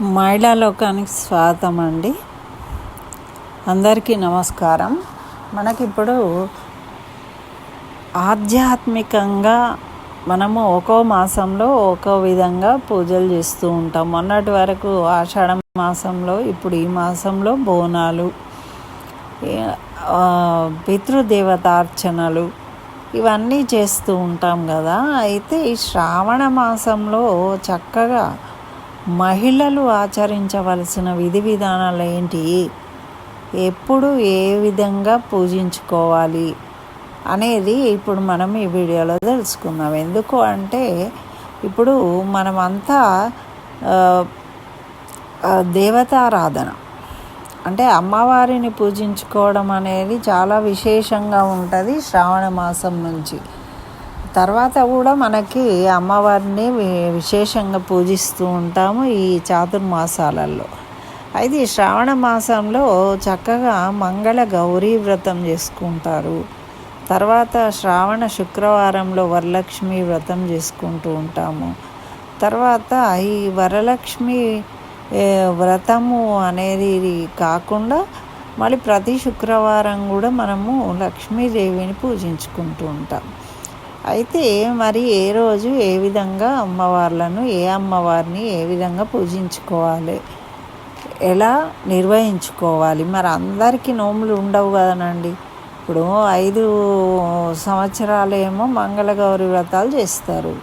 మహిళా లోకానికి స్వాగతం అండి. అందరికీ నమస్కారం. మనకిప్పుడు ఆధ్యాత్మికంగా మనము ఒక్కో మాసంలో ఒక్కో విధంగా పూజలు చేస్తూ ఉంటాం. మొన్నటి వరకు ఆషాఢ మాసంలో, ఇప్పుడు ఈ మాసంలో బోనాలు, పితృదేవతార్చనలు ఇవన్నీ చేస్తూ ఉంటాం కదా. అయితే ఈ శ్రావణ మాసంలో చక్కగా మహిళలు ఆచరించవలసిన విధి విధానాలు ఏంటి, ఎప్పుడు ఏ విధంగా పూజించుకోవాలి అనేది ఇప్పుడు మనం ఈ వీడియోలో తెలుసుకుందాం. ఎందుకు అంటే ఇప్పుడు మనమంతా దేవతారాధన అంటే అమ్మవారిని పూజించుకోవడం అనేది చాలా విశేషంగా ఉంటుంది. శ్రావణ మాసం నుంచి తర్వాత కూడా మనకి అమ్మవారిని విశేషంగా పూజిస్తూ ఉంటాము ఈ చాతుర్మాసాలలో. అయితే ఈ శ్రావణ మాసంలో చక్కగా మంగళ గౌరీ వ్రతం చేసుకుంటారు. తర్వాత శ్రావణ శుక్రవారంలో వరలక్ష్మి వ్రతం చేసుకుంటూ ఉంటాము. తర్వాత ఈ వరలక్ష్మి వ్రతము అనేది కాకుండా మళ్ళీ ప్రతి శుక్రవారం కూడా మనము లక్ష్మీదేవిని పూజించుకుంటూ ఉంటాం. అయితే మరి ఏ రోజు ఏ విధంగా అమ్మవార్లను, ఏ అమ్మవారిని ఏ విధంగా పూజించుకోవాలి, ఎలా నిర్వహించుకోవాలి? మరి అందరికీ నోములు ఉండవు కదనండి. ఇప్పుడు 5 సంవత్సరాలేమో మంగళగౌరి వ్రతాలు చేస్తారు,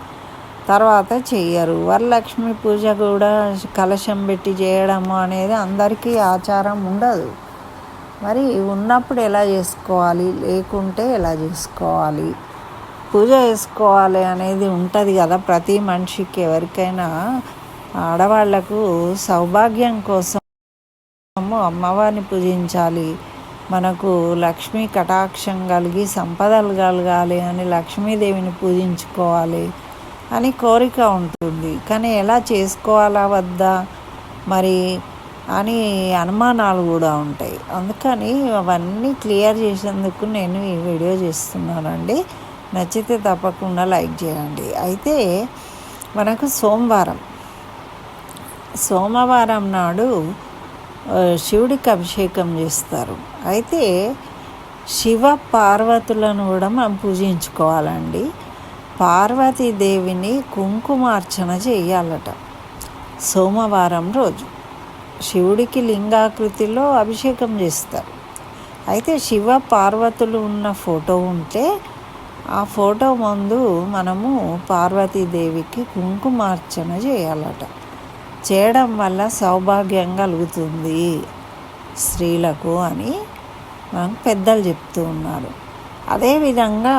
తర్వాత చెయ్యరు. వరలక్ష్మి పూజ కూడా కలశం పెట్టి చేయడము అనేది అందరికీ ఆచారం ఉండదు. మరి ఉన్నప్పుడు ఎలా చేసుకోవాలి, లేకుంటే ఎలా చేసుకోవాలి, పూజ చేసుకోవాలి అనేది ఉంటుంది కదా ప్రతి మనిషికి. ఎవరికైనా ఆడవాళ్లకు సౌభాగ్యం కోసం అమ్మవారిని పూజించాలి, మనకు లక్ష్మీ కటాక్షం కలిగి సంపదలు కలగాలి అని లక్ష్మీదేవిని పూజించుకోవాలి అని కోరిక ఉంటుంది. కానీ ఎలా చేసుకోవాలా వద్దా మరి అని అనుమానాలు కూడా ఉంటాయి. అందుకని అవన్నీ క్లియర్ చేసేందుకు నేను ఈ వీడియో చేస్తున్నానండి. నచ్చితే తప్పకుండా లైక్ చేయండి. అయితే మనకు సోమవారం నాడు శివుడికి అభిషేకం చేస్తారు. అయితే శివ పార్వతులను కూడా మనం పూజించుకోవాలండి. పార్వతీదేవిని కుంకుమార్చన చేయాలట సోమవారం రోజు. శివుడికి లింగాకృతిలో అభిషేకం చేస్తారు. అయితే శివ పార్వతులు ఉన్న ఫోటో ఉంటే ఆ ఫోటో ముందు మనము పార్వతీదేవికి కుంకుమార్చన చేయాలట. చేయడం వల్ల సౌభాగ్యం కలుగుతుంది స్త్రీలకు అని మనకు పెద్దలు చెప్తూ ఉన్నారు. అదేవిధంగా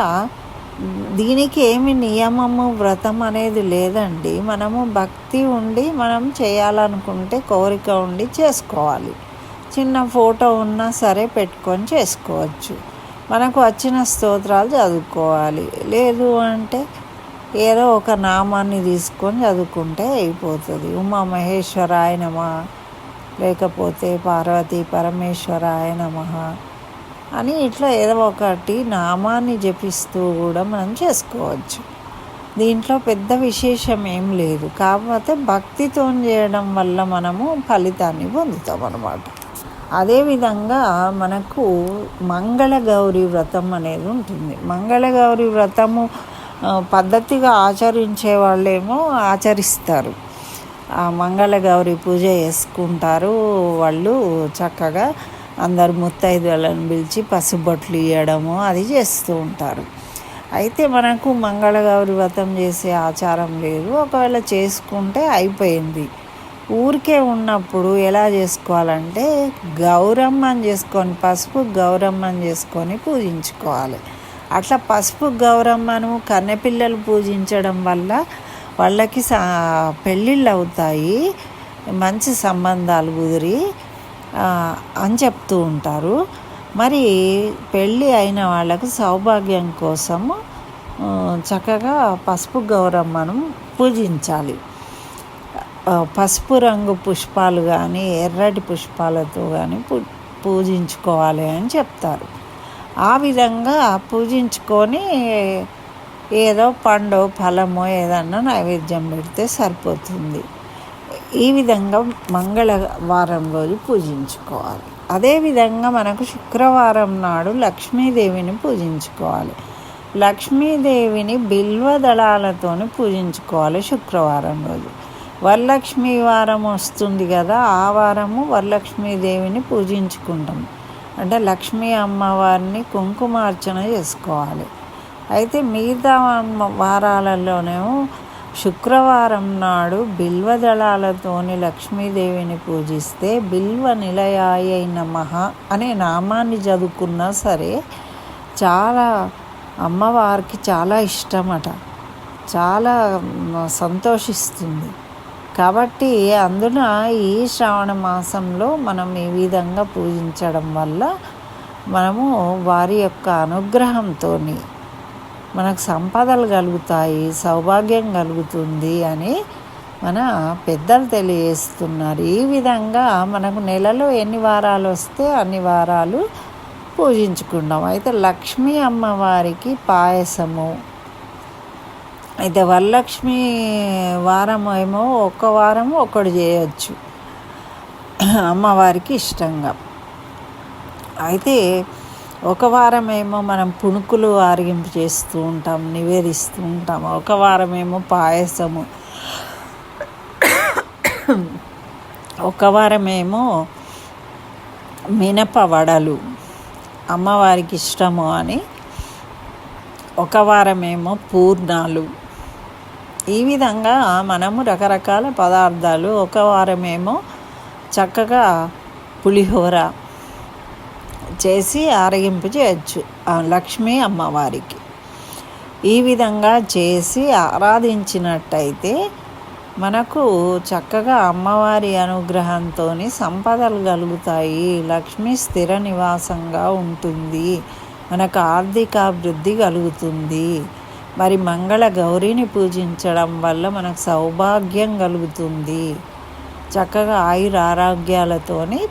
దీనికి ఏమి నియమము వ్రతం అనేది లేదండి. మనము భక్తి ఉండి మనం చేయాలనుకుంటే, కోరిక ఉండి చేసుకోవాలి. చిన్న ఫోటో ఉన్నా సరే పెట్టుకొని చేసుకోవచ్చు. మనకు వచ్చిన స్తోత్రాలు చదువుకోవాలి. లేదు అంటే ఏదో ఒక నామాన్ని తీసుకొని చదువుకుంటే అయిపోతుంది. ఉమామహేశ్వరాయ నమః, లేకపోతే పార్వతీ పరమేశ్వరాయ నమః అని ఇట్లా ఏదో ఒకటి నామాన్ని జపిస్తూ కూడా మనం చేసుకోవచ్చు. దీంట్లో పెద్ద విశేషం ఏం లేదు. కాకపోతే భక్తితో చేయడం వల్ల మనము ఫలితాన్ని పొందుతాం అన్నమాట. అదేవిధంగా మనకు మంగళగౌరి వ్రతం అనేది ఉంటుంది. మంగళగౌరి వ్రతము పద్ధతిగా ఆచరించే వాళ్ళేమో ఆచరిస్తారు. ఆ మంగళగౌరి పూజ చేసుకుంటారు. వాళ్ళు చక్కగా అందరు ముత్తైదులను పిలిచి పసుబొట్లు ఇవ్వడము అది చేస్తూ ఉంటారు. అయితే మనకు మంగళగౌరి వ్రతం చేసే ఆచారం లేదు. ఒకవేళ చేసుకుంటే అయిపోయింది. ఊరికే ఉన్నప్పుడు ఎలా చేసుకోవాలంటే గౌరమ్మని చేసుకొని, పసుపు గౌరమ్మని చేసుకొని పూజించుకోవాలి. అట్లా పసుపు గౌరమ్మను కన్నెపిల్లలు పూజించడం వల్ల వాళ్ళకి పెళ్ళిళ్ళు అవుతాయి, మంచి సంబంధాలు కుదిరి అని చెప్తూ ఉంటారు. మరి పెళ్ళి అయిన వాళ్ళకు సౌభాగ్యం కోసము చక్కగా పసుపు గౌరమ్మను పూజించాలి. పసుపు రంగు పుష్పాలు కానీ ఎర్రటి పుష్పాలతో కానీ పూజించుకోవాలి అని చెప్తారు. ఆ విధంగా పూజించుకొని ఏదో పండో ఫలమో ఏదన్నా నైవేద్యం పెడితే సరిపోతుంది. ఈ విధంగా మంగళవారం రోజు పూజించుకోవాలి. అదేవిధంగా మనకు శుక్రవారం నాడు లక్ష్మీదేవిని పూజించుకోవాలి. లక్ష్మీదేవిని బిల్వ దళాలతో పూజించుకోవాలి శుక్రవారం రోజు. వరలక్ష్మీ వారం వస్తుంది కదా, ఆ వారము వరలక్ష్మీదేవిని పూజించుకుంటాం. అంటే లక్ష్మీ అమ్మవారిని కుంకుమార్చన చేసుకోవాలి. అయితే మిగతా వారాలలోనేమో శుక్రవారం నాడు బిల్వ దళాలతోని లక్ష్మీదేవిని పూజిస్తే బిల్వ నిలయాయ నమః అనే నామాన్ని చదువుకున్నా సరే చాలా అమ్మవారికి చాలా ఇష్టమట, చాలా సంతోషిస్తుంది. కాబట్టి అందున ఈ శ్రావణ మాసంలో మనం ఈ విధంగా పూజించడం వల్ల మనము వారి యొక్క అనుగ్రహంతో మనకు సంపదలు కలుగుతాయి, సౌభాగ్యం కలుగుతుంది అని మన పెద్దలు తెలియజేస్తున్నారు. ఈ విధంగా మనకు నెలలో ఎన్ని వారాలు వస్తే అన్ని వారాలు పూజించుకుంటాం. అయితే లక్ష్మీ అమ్మవారికి పాయసము, అయితే వరలక్ష్మి వారం ఏమో ఒక్క వారము ఒకటి చేయొచ్చు అమ్మవారికి ఇష్టంగా. అయితే ఒక వారం ఏమో మనం పుణుకులు ఆరగింపు చేస్తూ ఉంటాం, నివేదిస్తూ ఉంటాం. ఒక వారం ఏమో పాయసము, ఒక వారం ఏమో మినప వడలు అమ్మవారికి ఇష్టము అని, ఒక వారం ఏమో పూర్ణాలు. ఈ విధంగా మనము రకరకాల పదార్థాలు, ఒక వారమేమో చక్కగా పులిహోర చేసి ఆరగింపు చేయొచ్చు లక్ష్మీ అమ్మవారికి. ఈ విధంగా చేసి ఆరాధించినట్టయితే మనకు చక్కగా అమ్మవారి అనుగ్రహంతో సంపదలు కలుగుతాయి, లక్ష్మి స్థిర నివాసంగా ఉంటుంది, మనకు ఆర్థికాభివృద్ధి కలుగుతుంది. మరి మంగళ గౌరిని పూజించడం వల్ల మనకు సౌభాగ్యం కలుగుతుంది, చక్కగా ఆయుర ఆరోగ్యాలతోని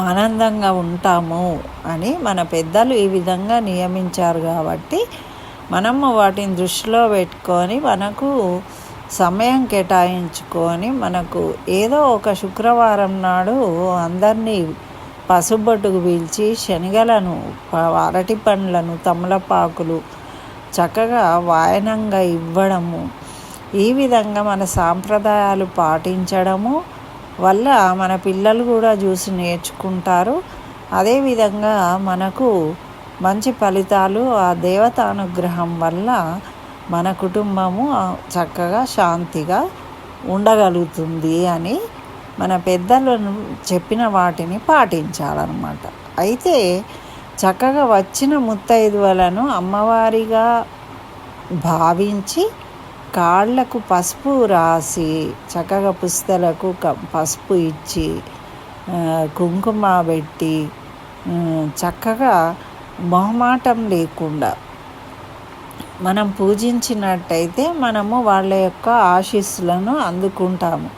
ఆనందంగా ఉంటాము అని మన పెద్దలు ఈ విధంగా నియమించారు. కాబట్టి మనము వాటిని దృష్టిలో పెట్టుకొని మనకు సమయం కేటాయించుకొని మనకు ఏదో ఒక శుక్రవారం నాడు అందరినీ పసుబొట్టుకు పీల్చి శనగలను, అరటి పండ్లను, తమలపాకులు చక్కగా వాయనంగా ఇవ్వడము, ఈ విధంగా మన సాంప్రదాయాలు పాటించడము వల్ల మన పిల్లలు కూడా చూసి నేర్చుకుంటారు. అదేవిధంగా మనకు మంచి ఫలితాలు ఆ దేవతానుగ్రహం వల్ల మన కుటుంబము చక్కగా శాంతిగా ఉండగలుగుతుంది అని మన పెద్దలను చెప్పిన వాటిని పాటించాలన్నమాట. అయితే చక్కగా వచ్చిన ముత్తైదువలను అమ్మవారిగా భావించి కాళ్ళకు పసుపు రాసి చక్కగా పుస్తలకు పసుపు ఇచ్చి కుంకుమ పెట్టి చక్కగా మొహమాటం లేకుండా మనం పూజించినట్టయితే మనము వాళ్ళ యొక్క ఆశీస్సులను అందుకుంటాము.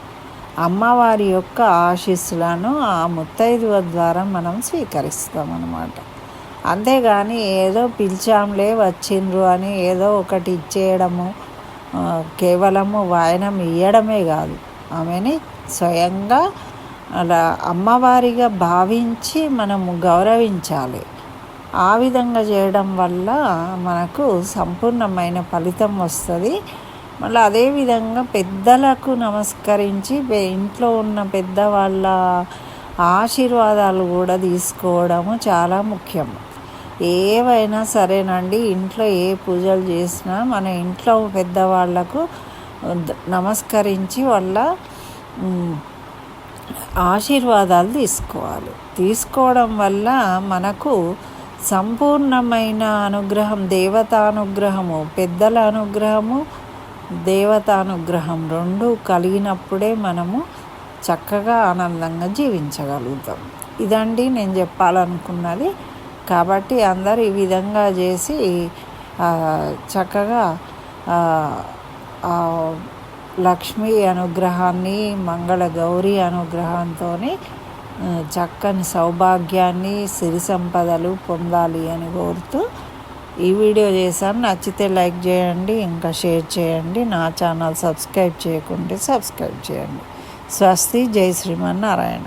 అమ్మవారి యొక్క ఆశీస్సులను ఆ ముత్తైదువ ద్వారా మనం స్వీకరిస్తాం అన్నమాట. అంతేగాని ఏదో పిలిచాంలే వచ్చిండ్రు అని ఏదో ఒకటి ఇచ్చేయడము, కేవలము వాయనం ఇవ్వడమే కాదు, ఆమెని స్వయంగా అలా అమ్మవారిగా భావించి మనము గౌరవించాలి. ఆ విధంగా చేయడం వల్ల మనకు సంపూర్ణమైన ఫలితం వస్తుంది. మళ్ళీ అదేవిధంగా పెద్దలకు నమస్కరించి ఇంట్లో ఉన్న పెద్దవాళ్ళ ఆశీర్వాదాలు కూడా తీసుకోవడము చాలా ముఖ్యం. ఏవైనా సరేనండి, ఇంట్లో ఏ పూజలు చేసినా మన ఇంట్లో పెద్దవాళ్లకు నమస్కరించి వాళ్ళ ఆశీర్వాదాలు తీసుకోవాలి. తీసుకోవడం వల్ల మనకు సంపూర్ణమైన అనుగ్రహం, దేవతానుగ్రహము, పెద్దల అనుగ్రహము, దేవతానుగ్రహం రెండు కలిగినప్పుడే మనము చక్కగా ఆనందంగా జీవించగలుగుతాం. ఇదండి నేను చెప్పాలనుకున్నది. కాబట్టి అందరూ ఈ విధంగా చేసి చక్కగా లక్ష్మీ అనుగ్రహాన్ని, మంగళ గౌరీ అనుగ్రహంతో చక్కని సౌభాగ్యాన్ని, సిరి సంపదలు పొందాలి అని కోరుతూ ఈ వీడియో చేశాను. నచ్చితే లైక్ చేయండి, ఇంకా షేర్ చేయండి. నా ఛానల్ సబ్స్క్రైబ్ చేయకుంటే సబ్స్క్రైబ్ చేయండి. స్వస్తి. జై శ్రీమన్నారాయణ.